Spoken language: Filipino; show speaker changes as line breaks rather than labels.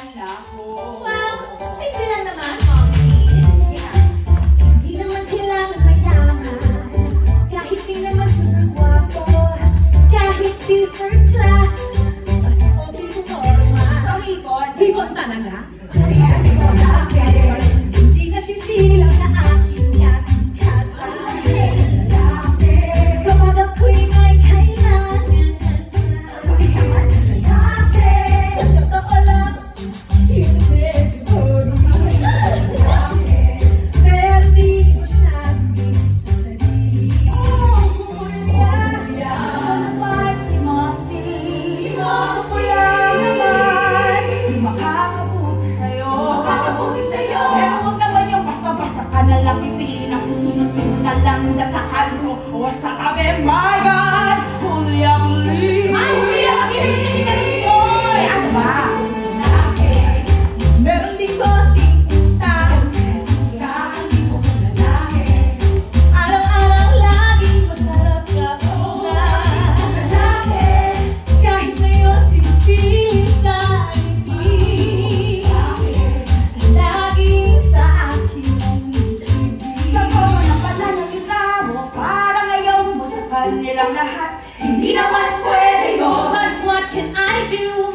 anak ko.
Wow! Simple lang naman, Mommy. Yeah. Hindi naman kailangan mayaman. Kahit di naman super guwapo. Kahit di first class. Basta okay kung normal.
So, hipon?
Hipon talaga? Hindi nasisilaw na aking kasikatan. Kapag ako'y may kailangan. Sa totoo lang, hindi ko rin. Pero di ko siya sa sarili. Naman si Moxie. Si Moxie naman. Di makakabuti sa'yo. Pero huwag naman yung basta-basta ka na lang itiin ang sino-sino na lang dyan sa kanto o sa tabi. My God! Huli-huli! Ay, siya! Kinikinig ka rin boy! Ano ba? Meron din konting utang. Araw-araw laging masarap ka pa. Kahit ngayon tinipilit sa ngiti. Basta laging sa akin ang ibig.
Sa tono ng pananalita mo, parang ayaw mo sa kanilang lahat. Hindi naman pwede yun.
But what can I do?